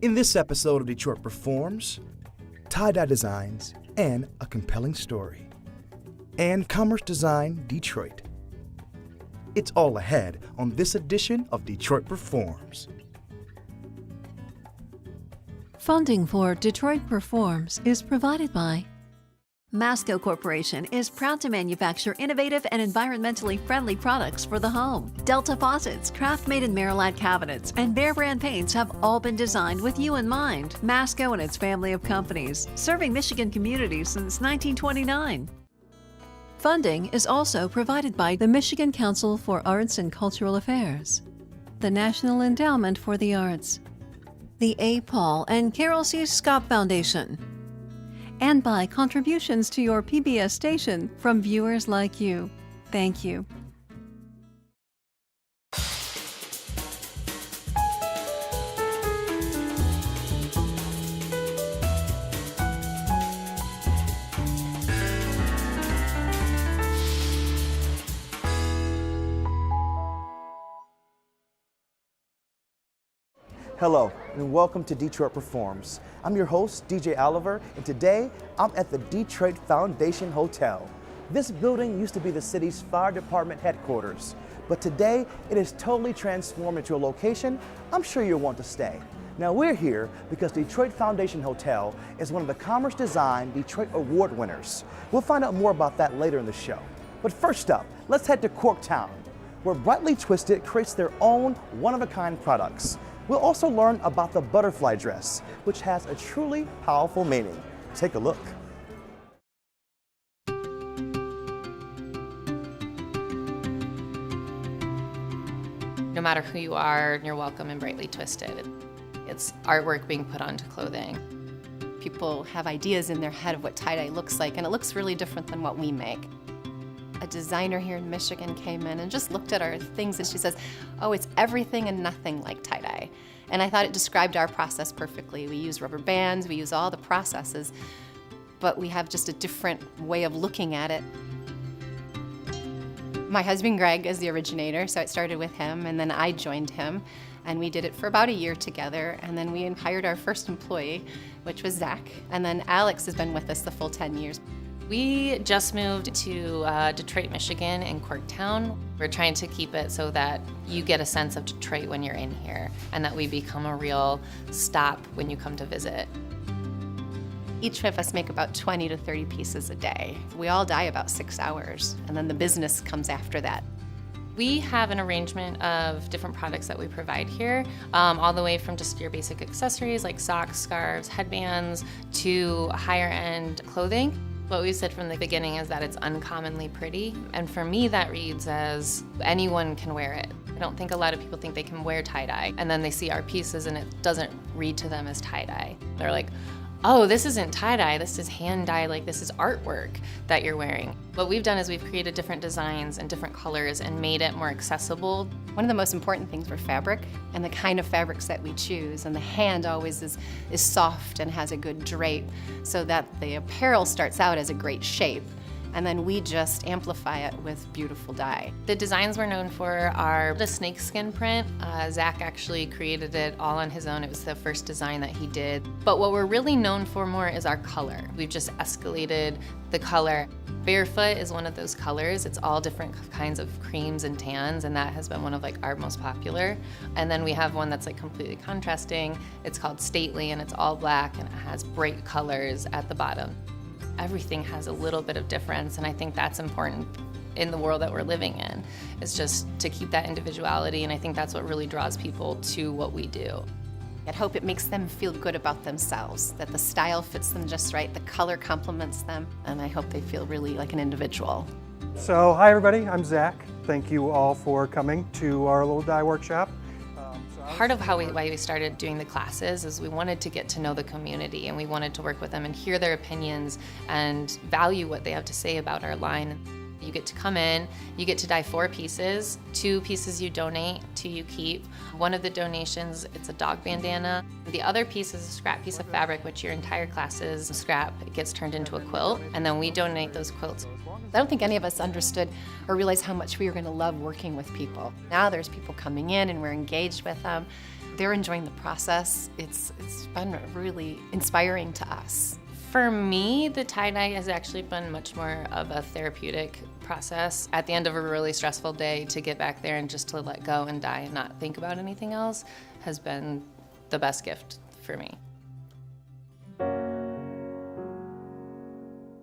In this episode of Detroit Performs, tie-dye designs and a compelling story, and Commerce Design Detroit. It's all ahead on this edition of Detroit Performs. Funding for Detroit Performs is provided by Masco Corporation is proud to manufacture innovative and environmentally friendly products for the home. Delta faucets, craft-made in Merillat cabinets, and Behr brand paints have all been designed with you in mind. Masco and its family of companies, serving Michigan communities since 1929. Funding is also provided by the Michigan Council for Arts and Cultural Affairs, the National Endowment for the Arts, the A. Paul and Carol C. Scott Foundation, and by contributions to your PBS station from viewers like you. Thank you. Hello, and welcome to Detroit Performs. I'm your host, DJ Oliver, and today I'm at the Detroit Foundation Hotel. This building used to be the city's fire department headquarters, but today it is totally transformed into a location I'm sure you'll want to stay. Now we're here because Detroit Foundation Hotel is one of the Commerce Design Detroit Award winners. We'll find out more about that later in the show. But first up, let's head to Corktown, where Brightly Twisted creates their own one-of-a-kind products. We'll also learn about the butterfly dress, which has a truly powerful meaning. Take a look. No matter who you are, you're welcome in Brightly Twisted. It's artwork being put onto clothing. People have ideas in their head of what tie-dye looks like, and it looks really different than what we make. A designer here in Michigan came in and just looked at our things, and she says, oh, it's everything and nothing like tie-dye. And I thought it described our process perfectly. We use rubber bands, we use all the processes, but we have just a different way of looking at it. My husband Greg is the originator, so it started with him, and then I joined him, and we did it for about a year together, and then we hired our first employee, which was Zach, and then Alex has been with us the full 10 years. We just moved to Detroit, Michigan in Corktown. We're trying to keep it so that you get a sense of Detroit when you're in here and that we become a real stop when you come to visit. Each of us make about 20 to 30 pieces a day. We all dye about 6 hours, and then the business comes after that. We have an arrangement of different products that we provide here, all the way from just your basic accessories like socks, scarves, headbands, to higher end clothing. What we've said from the beginning is that it's uncommonly pretty, and for me that reads as anyone can wear it. I don't think a lot of people think they can wear tie-dye, and then they see our pieces and it doesn't read to them as tie-dye. They're like, oh, this isn't tie-dye, this is hand-dye, like this is artwork that you're wearing. What we've done is we've created different designs and different colors and made it more accessible. One of the most important things for fabric and the kind of fabrics that we choose, and the hand always is soft and has a good drape so that the apparel starts out as a great shape. And then we just amplify it with beautiful dye. The designs we're known for are the snakeskin print. Zach actually created it all on his own. It was the first design that he did. But what we're really known for more is our color. We've just escalated the color. Barefoot is one of those colors. It's all different kinds of creams and tans, and that has been one of our most popular. And then we have one that's completely contrasting. It's called Stately, and it's all black, and it has bright colors at the bottom. Everything has a little bit of difference, and I think that's important in the world that we're living in, is just to keep that individuality, and I think that's what really draws people to what we do. I hope it makes them feel good about themselves, that the style fits them just right, the color complements them, and I hope they feel really like an individual. So, hi everybody, I'm Zach. Thank you all for coming to our little dye workshop. Part of why we started doing the classes is we wanted to get to know the community, and we wanted to work with them and hear their opinions and value what they have to say about our line. You get to come in, you get to dye 4 pieces, 2 pieces you donate, 2 you keep. One of the donations, it's a dog bandana. The other piece is a scrap piece of fabric, which your entire class is scrap. It gets turned into a quilt, and then we donate those quilts. I don't think any of us understood or realized how much we were going to love working with people. Now there's people coming in and we're engaged with them. they're enjoying the process. It's been really inspiring to us. For me, the tie-dye has actually been much more of a therapeutic process. At the end of a really stressful day, to get back there and just to let go and dye and not think about anything else has been the best gift for me.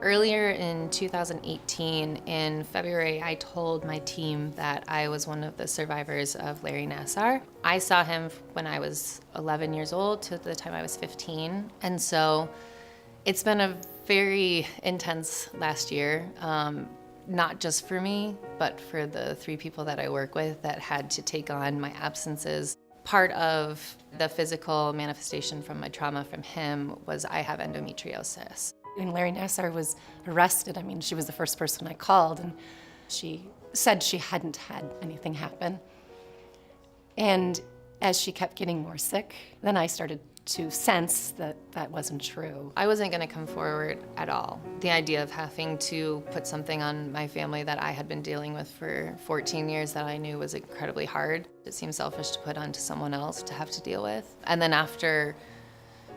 Earlier in 2018, in February, I told my team that I was one of the survivors of Larry Nassar. I saw him when I was 11 years old to the time I was 15, and so it's been a very intense last year, not just for me, but for the 3 people that I work with that had to take on my absences. Part of the physical manifestation from my trauma from him was I have endometriosis. When Larry Nassar was arrested, I mean, she was the first person I called, and she said she hadn't had anything happen. And as she kept getting more sick, then I started to sense that that wasn't true. I wasn't going to come forward at all. The idea of having to put something on my family that I had been dealing with for 14 years that I knew was incredibly hard, it seemed selfish to put onto someone else to have to deal with. And then after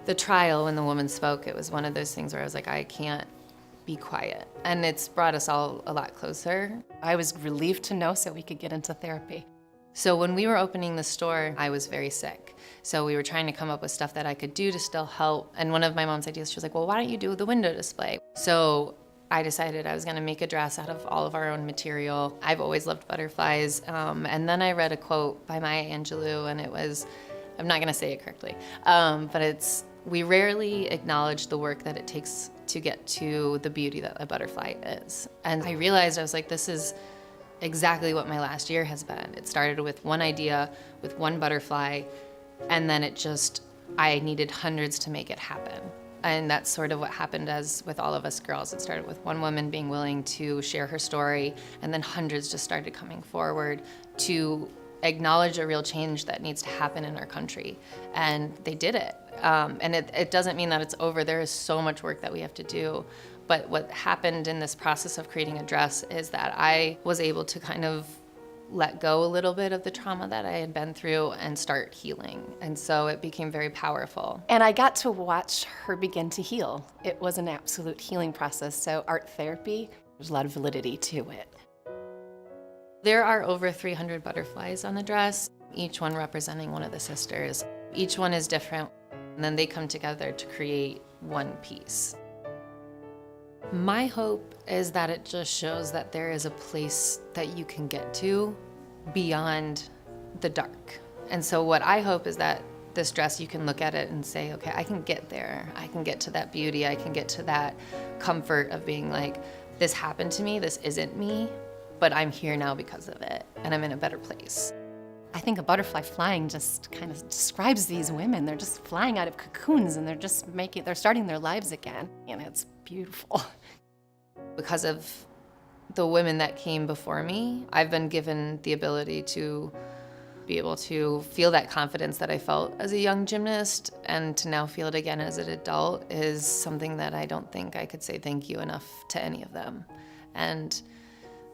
the trial, when the woman spoke, it was one of those things where I was like, I can't be quiet. And it's brought us all a lot closer. I was relieved to know so we could get into therapy. So when we were opening the store, I was very sick. So we were trying to come up with stuff that I could do to still help. And one of my mom's ideas, she was like, well, why don't you do the window display? So I decided I was gonna make a dress out of all of our own material. I've always loved butterflies. And then I read a quote by Maya Angelou, and it was, I'm not gonna say it correctly, but it's, we rarely acknowledge the work that it takes to get to the beauty that a butterfly is. And I realized, I was like, this is exactly what my last year has been. It started with one idea, with one butterfly, and then it just, I needed hundreds to make it happen. And that's sort of what happened as with all of us girls. It started with one woman being willing to share her story, and then hundreds just started coming forward to acknowledge a real change that needs to happen in our country. And they did it. And it doesn't mean that it's over. There is so much work that we have to do. But what happened in this process of creating a dress is that I was able to kind of let go a little bit of the trauma that I had been through and start healing. And so it became very powerful. And I got to watch her begin to heal. It was an absolute healing process. So art therapy, there's a lot of validity to it. There are over 300 butterflies on the dress, each one representing one of the sisters. Each one is different, and then they come together to create one piece. My hope is that it just shows that there is a place that you can get to beyond the dark. And so what I hope is that this dress, you can look at it and say, okay, I can get there. I can get to that beauty. I can get to that comfort of being like, this happened to me, this isn't me, but I'm here now because of it, and I'm in a better place. I think a butterfly flying just kind of describes these women. They're just flying out of cocoons, and they're starting their lives again, and it's beautiful. Because of the women that came before me, I've been given the ability to be able to feel that confidence that I felt as a young gymnast, and to now feel it again as an adult is something that I don't think I could say thank you enough to any of them. And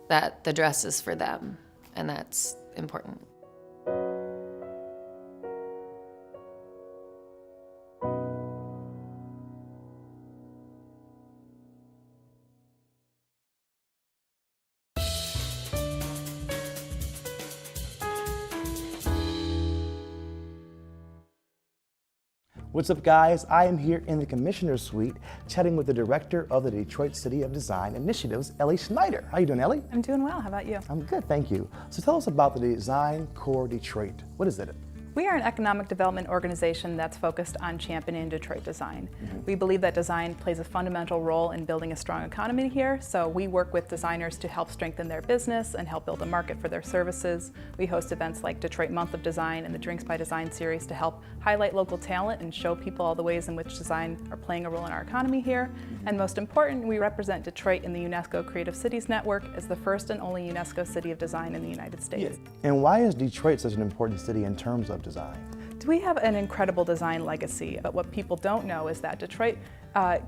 that the dress is for them, and that's important. What's up, guys? I am here in the Commissioner's Suite chatting with the director of the Detroit City of Design Initiatives, Ellie Schneider. How you doing, Ellie? I'm doing well. How about you? I'm good, thank you. So tell us about the Design Core Detroit. What is it? We are an economic development organization that's focused on championing Detroit design. We believe that design plays a fundamental role in building a strong economy here, so we work with designers to help strengthen their business and help build a market for their services. We host events like Detroit Month of Design and the Drinks by Design series to help highlight local talent and show people all the ways in which design are playing a role in our economy here. And most important, we represent Detroit in the UNESCO Creative Cities Network as the first and only UNESCO City of Design in the United States. And why is Detroit such an important city in terms of design? We have an incredible design legacy, but what people don't know is that Detroit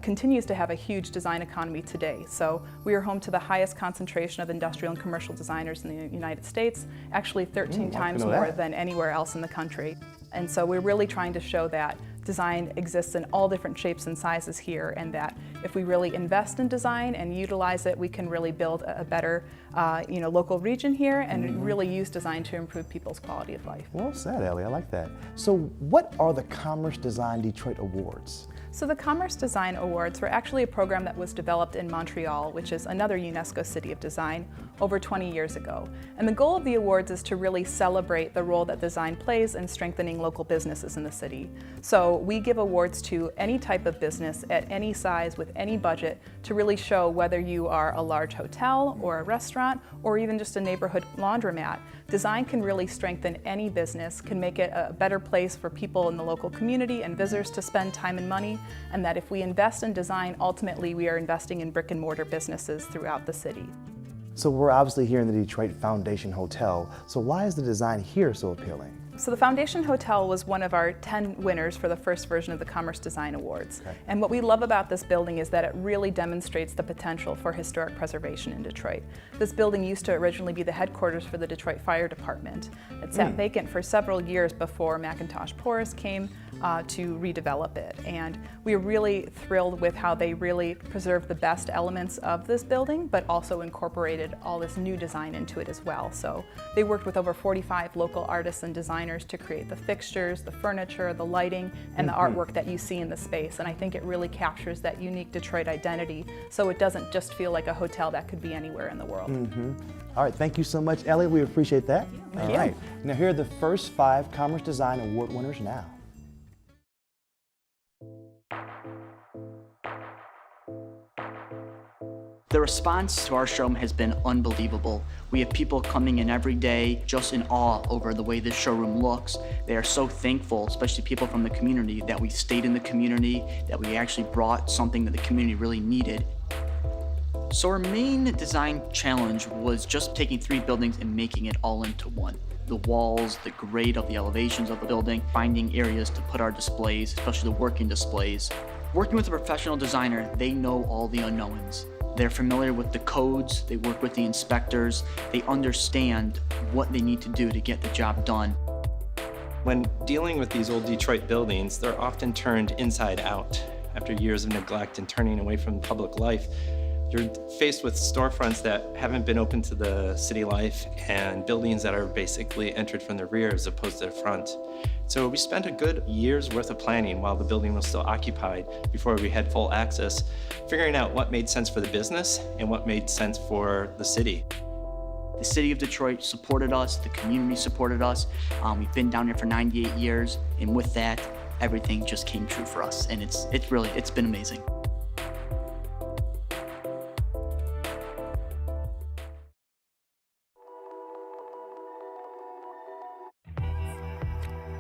continues to have a huge design economy today. So we are home to the highest concentration of industrial and commercial designers in the United States, actually 13 times more than anywhere else in the country. And so we're really trying to show that design exists in all different shapes and sizes here, and that if we really invest in design and utilize it, we can really build a better local region here and really use design to improve people's quality of life. Well said, Ellie, I like that. So what are the Commerce Design Detroit Awards? So the Commerce Design Awards were actually a program that was developed in Montreal, which is another UNESCO City of Design, over 20 years ago. And the goal of the awards is to really celebrate the role that design plays in strengthening local businesses in the city. So we give awards to any type of business at any size with any budget to really show whether you are a large hotel or a restaurant or even just a neighborhood laundromat. Design can really strengthen any business, can make it a better place for people in the local community and visitors to spend time and money, and that if we invest in design, ultimately we are investing in brick and mortar businesses throughout the city. So we're obviously here in the Detroit Foundation Hotel, so why is the design here so appealing? So the Foundation Hotel was one of our 10 winners for the first version of the Commerce Design Awards. Okay. And what we love about this building is that it really demonstrates the potential for historic preservation in Detroit. This building used to originally be the headquarters for the Detroit Fire Department. It sat vacant for several years before Macintosh Porous came to redevelop it. And we are really thrilled with how they really preserved the best elements of this building, but also incorporated all this new design into it as well. So they worked with over 45 local artists and designers to create the fixtures, the furniture, the lighting, and the artwork that you see in the space. And I think it really captures that unique Detroit identity, so it doesn't just feel like a hotel that could be anywhere in the world. All right, thank you so much, Ellie. We appreciate that. Thank All you. right, now here are the first 5 Commerce Design Award winners now. The response to our showroom has been unbelievable. We have people coming in every day just in awe over the way this showroom looks. They are so thankful, especially people from the community, that we stayed in the community, that we actually brought something that the community really needed. So our main design challenge was just taking 3 buildings and making it all into one. The walls, the grade of the elevations of the building, finding areas to put our displays, especially the working displays. Working with a professional designer, they know all the unknowns. They're familiar with the codes, they work with the inspectors, they understand what they need to do to get the job done. When dealing with these old Detroit buildings, they're often turned inside out. After years of neglect and turning away from public life, you're faced with storefronts that haven't been open to the city life and buildings that are basically entered from the rear as opposed to the front. So we spent a good year's worth of planning while the building was still occupied before we had full access, figuring out what made sense for the business and what made sense for the city. The city of Detroit supported us, the community supported us. We've been down here for 98 years, and with that, everything just came true for us, and it's been amazing.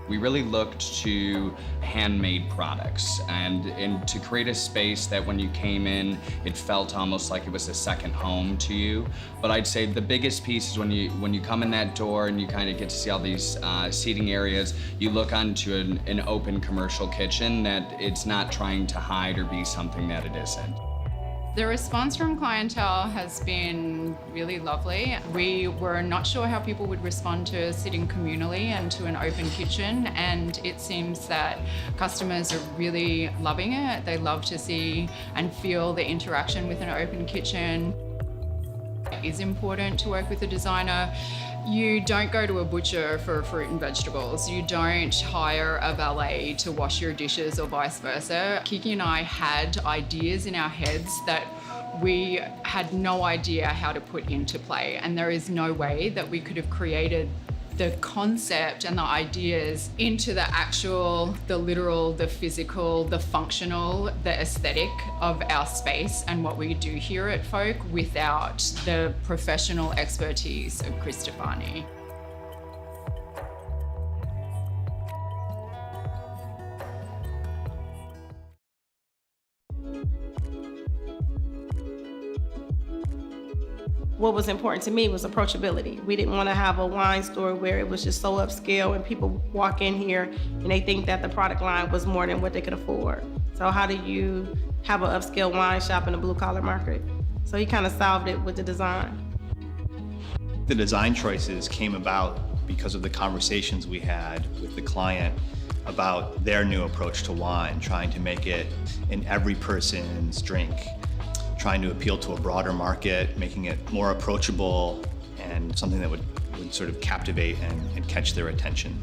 We really looked to handmade products and to create a space that when you came in, it felt almost like it was a second home to you. But I'd say the biggest piece is when you come in that door and you kind of get to see all these seating areas, you look onto an open commercial kitchen that it's not trying to hide or be something that it isn't. The response from clientele has been really lovely. We were not sure how people would respond to sitting communally and to an open kitchen, and it seems that customers are really loving it. They love to see and feel the interaction with an open kitchen. It is important to work with a designer. You don't go to a butcher for fruit and vegetables. You don't hire a valet to wash your dishes or vice versa. Kiki and I had ideas in our heads that we had no idea how to put into play, and there is no way that we could have created the concept and the ideas into the actual, the literal, the physical, the functional, the aesthetic of our space and what we do here at Folk without the professional expertise of Chris Stefani. What was important to me was approachability. We didn't want to have a wine store where it was just so upscale and people walk in here and they think that the product line was more than what they could afford. So how do you have an upscale wine shop in a blue collar market? So he kind of solved it with the design. The design choices came about because of the conversations we had with the client about their new approach to wine, trying to make it in every person's drink, trying to appeal to a broader market, making it more approachable and something that would sort of captivate and catch their attention.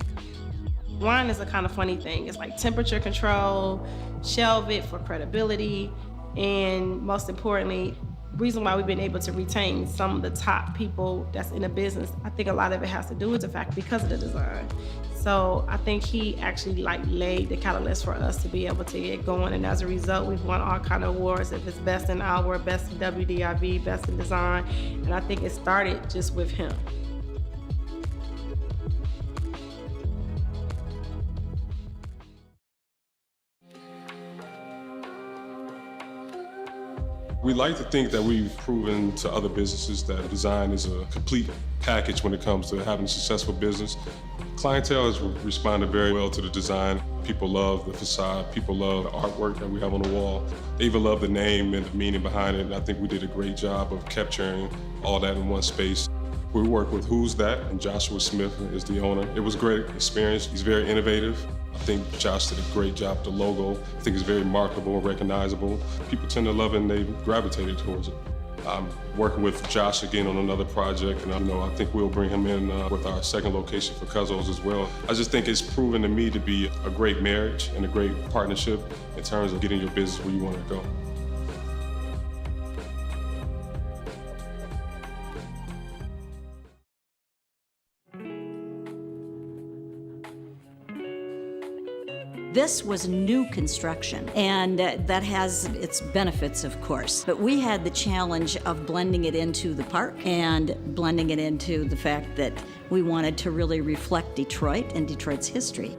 Wine is a kind of funny thing. It's like temperature control, shelve it for credibility, and most importantly, reason why we've been able to retain some of the top people that's in the business, I think a lot of it has to do with the fact because of the design. So I think he actually laid the catalyst for us to be able to get going, and as a result, we've won all kind of awards. If it's best in hour, best in WDIV, best in design, and I think it started just with him. We like to think that we've proven to other businesses that design is a complete package when it comes to having a successful business. Clientele has responded very well to the design. People love the facade. People love the artwork that we have on the wall. They even love the name and the meaning behind it. And I think we did a great job of capturing all that in one space. We work with Who's That, and Joshua Smith is the owner. It was a great experience. He's very innovative. I think Josh did a great job with the logo. I think it's very marketable and recognizable. People tend to love it and they gravitated towards it. I'm working with Josh again on another project, and I think we'll bring him in with our second location for Cuzzo's as well. I just think it's proven to me to be a great marriage and a great partnership in terms of getting your business where you want to go. This was new construction, and that has its benefits, of course. But we had the challenge of blending it into the park and blending it into the fact that we wanted to really reflect Detroit and Detroit's history.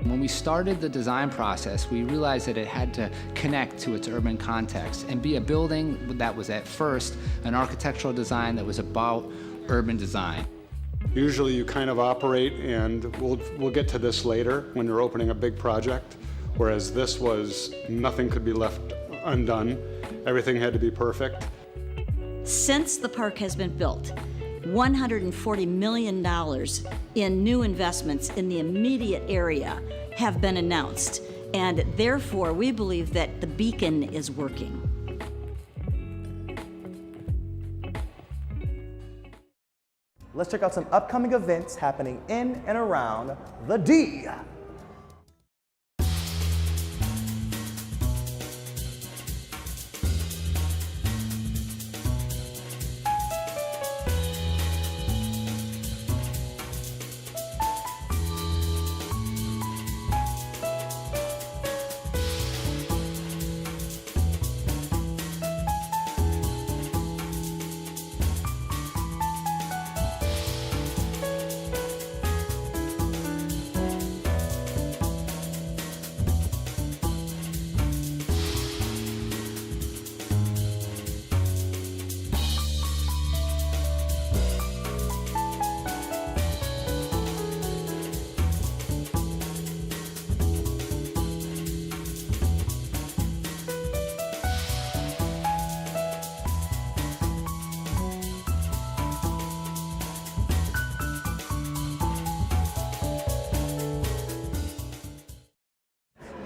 When we started the design process, we realized that it had to connect to its urban context and be a building that was at first an architectural design that was about urban design. Usually you kind of operate, and we'll get to this later when you're opening a big project, whereas this was nothing could be left undone. Everything had to be perfect. Since the park has been built, $140 million in new investments in the immediate area have been announced, and therefore we believe that the beacon is working. Let's check out some upcoming events happening in and around the D.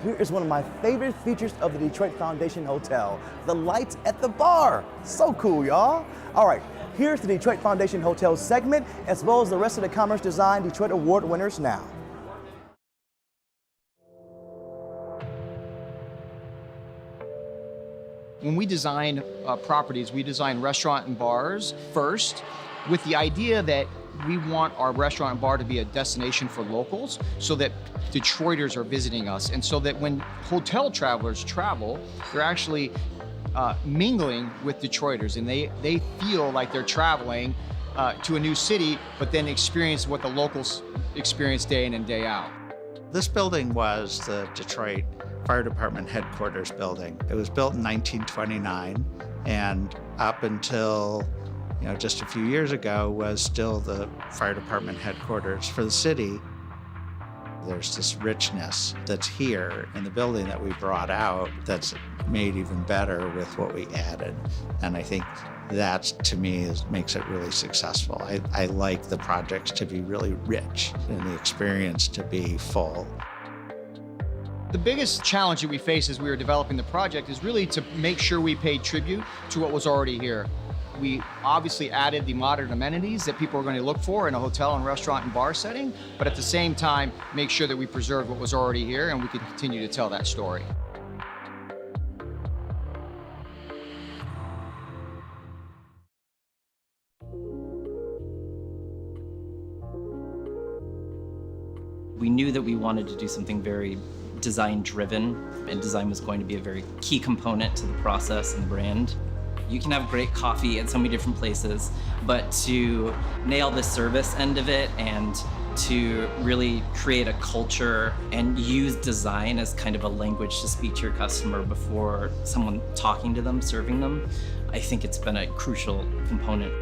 Here is one of my favorite features of the Detroit Foundation Hotel, the lights at the bar. So cool, y'all. All right, here's the Detroit Foundation Hotel segment, as well as the rest of the Commerce Design Detroit Award winners now. When we design properties, we design restaurant and bars first, with the idea that we want our restaurant and bar to be a destination for locals so that Detroiters are visiting us, and so that when hotel travelers travel, they're actually mingling with Detroiters, and they feel like they're traveling to a new city, but then experience what the locals experience day in and day out. This building was the Detroit Fire Department headquarters building. It was built in 1929, and up until just a few years ago was still the fire department headquarters for the city. There's this richness that's here in the building that we brought out that's made even better with what we added. And I think that to me makes it really successful. I like the projects to be really rich and the experience to be full. The biggest challenge that we faced as we were developing the project is really to make sure we paid tribute to what was already here. We obviously added the modern amenities that people are going to look for in a hotel and restaurant and bar setting, but at the same time, make sure that we preserve what was already here and we can continue to tell that story. We knew that we wanted to do something very design-driven, and design was going to be a very key component to the process and the brand. You can have great coffee at so many different places, but to nail the service end of it and to really create a culture and use design as kind of a language to speak to your customer before someone talking to them, serving them, I think it's been a crucial component.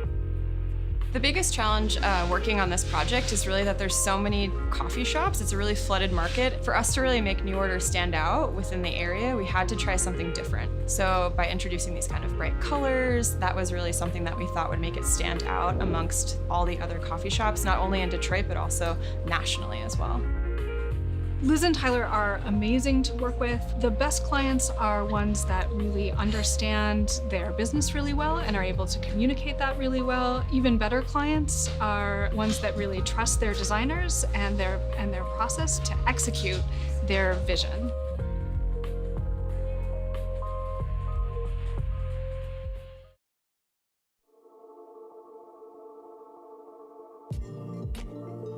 The biggest challenge working on this project is really that there's so many coffee shops. It's a really flooded market. For us to really make New Order stand out within the area, we had to try something different. So by introducing these kind of bright colors, that was really something that we thought would make it stand out amongst all the other coffee shops, not only in Detroit, but also nationally as well. Liz and Tyler are amazing to work with. The best clients are ones that really understand their business really well and are able to communicate that really well. Even better clients are ones that really trust their designers and their process to execute their vision.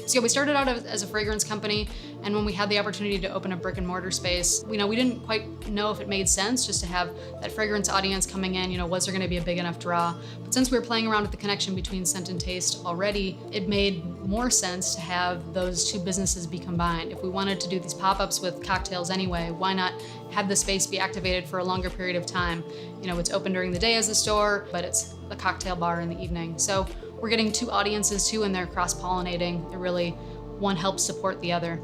So yeah, we started out as a fragrance company, and when we had the opportunity to open a brick and mortar space, we didn't quite know if it made sense just to have that fragrance audience coming in, was there gonna be a big enough draw? But since we were playing around with the connection between scent and taste already, it made more sense to have those two businesses be combined. If we wanted to do these pop-ups with cocktails anyway, why not have the space be activated for a longer period of time? It's open during the day as a store, but it's a cocktail bar in the evening. So we're getting two audiences too, and they're cross-pollinating. One helps support the other.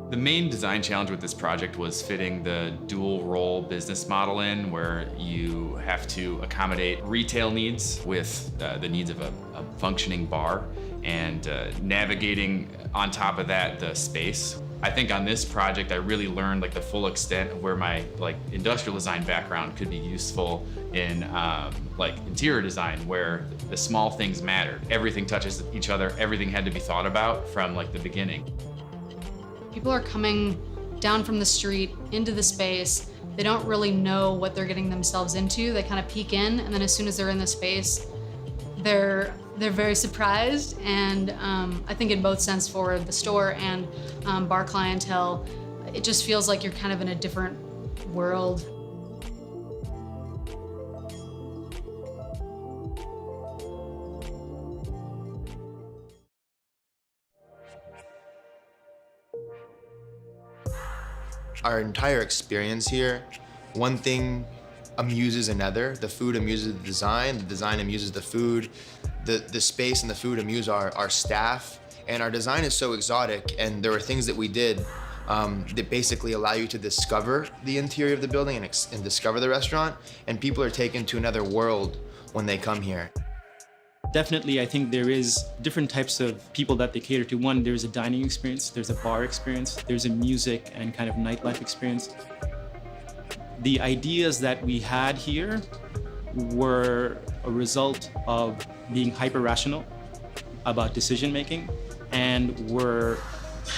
The main design challenge with this project was fitting the dual role business model in, where you have to accommodate retail needs with the needs of a functioning bar, and navigating on top of that the space. I think on this project I really learned the full extent of where my industrial design background could be useful in interior design, where the small things mattered. Everything touches each other, everything had to be thought about from the beginning. People are coming down from the street into the space. They don't really know what they're getting themselves into. They kind of peek in, and then as soon as they're in the space, they're very surprised, and I think in both sense for the store and bar clientele, it just feels like you're kind of in a different world. Our entire experience here, one thing amuses another. The food amuses the design amuses the food, the space and the food amuse our staff, and our design is so exotic, and there are things that we did that basically allow you to discover the interior of the building and discover the restaurant, and people are taken to another world when they come here. Definitely, I think there is different types of people that they cater to. One, there's a dining experience, there's a bar experience, there's a music and kind of nightlife experience. The ideas that we had here were a result of being hyper-rational about decision-making, and were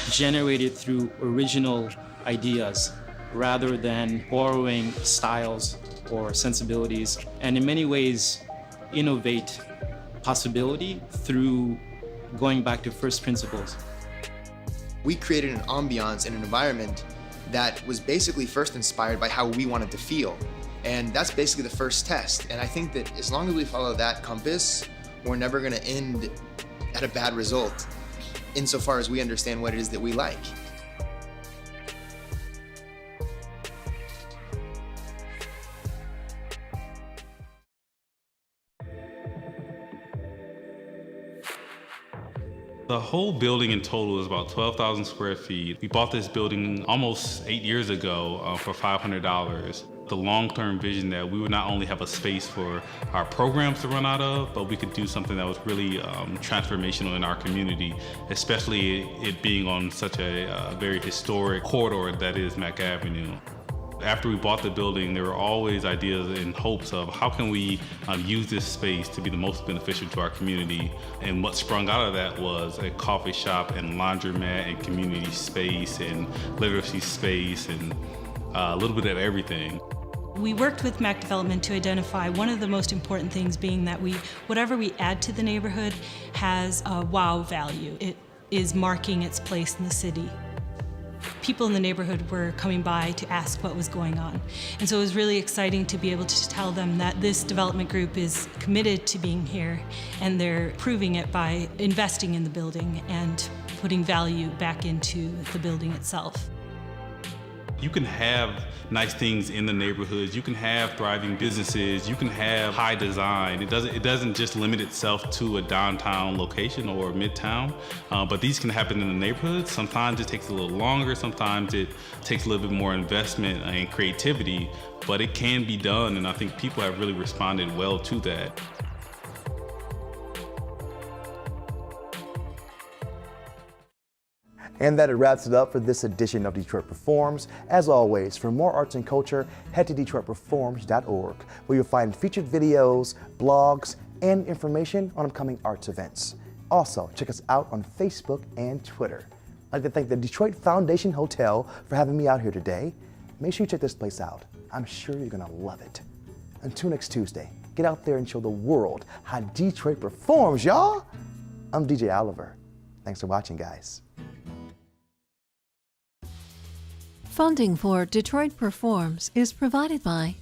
generated through original ideas rather than borrowing styles or sensibilities, and in many ways innovate possibility through going back to first principles. We created an ambiance and an environment that was basically first inspired by how we wanted to feel. And that's basically the first test. And I think that as long as we follow that compass, we're never gonna end at a bad result, insofar as we understand what it is that we like. The whole building in total is about 12,000 square feet. We bought this building almost 8 years ago for $500. The long-term vision that we would not only have a space for our programs to run out of, but we could do something that was really transformational in our community, especially it being on such a very historic corridor that is Mack Avenue. After we bought the building, there were always ideas and hopes of how can we use this space to be the most beneficial to our community. And what sprung out of that was a coffee shop and laundromat and community space and literacy space and a little bit of everything. We worked with Mack Development to identify one of the most important things being that whatever we add to the neighborhood has a wow value. It is marking its place in the city. People in the neighborhood were coming by to ask what was going on. And so it was really exciting to be able to tell them that this development group is committed to being here, and they're proving it by investing in the building and putting value back into the building itself. You can have nice things in the neighborhoods, you can have thriving businesses, you can have high design. It doesn't just limit itself to a downtown location or midtown, but these can happen in the neighborhoods. Sometimes it takes a little longer, sometimes it takes a little bit more investment and creativity, but it can be done, and I think people have really responded well to that. And that wraps it up for this edition of Detroit Performs. As always, for more arts and culture, head to DetroitPerforms.org, where you'll find featured videos, blogs, and information on upcoming arts events. Also, check us out on Facebook and Twitter. I'd like to thank the Detroit Foundation Hotel for having me out here today. Make sure you check this place out. I'm sure you're gonna love it. Until next Tuesday, get out there and show the world how Detroit performs, y'all. I'm DJ Oliver. Thanks for watching, guys. Funding for Detroit Performs is provided by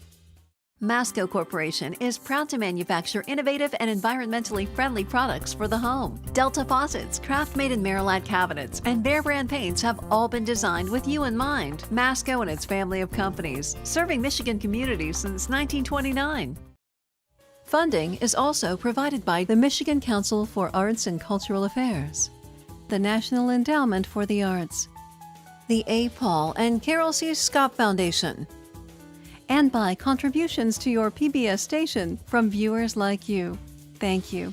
Masco Corporation is proud to manufacture innovative and environmentally friendly products for the home. Delta faucets, craft-made in Merillat cabinets, and Behr brand paints have all been designed with you in mind. Masco and its family of companies, serving Michigan communities since 1929. Funding is also provided by the Michigan Council for Arts and Cultural Affairs, the National Endowment for the Arts, the A. Paul and Carol C. Scott Foundation, and by contributions to your PBS station from viewers like you. Thank you.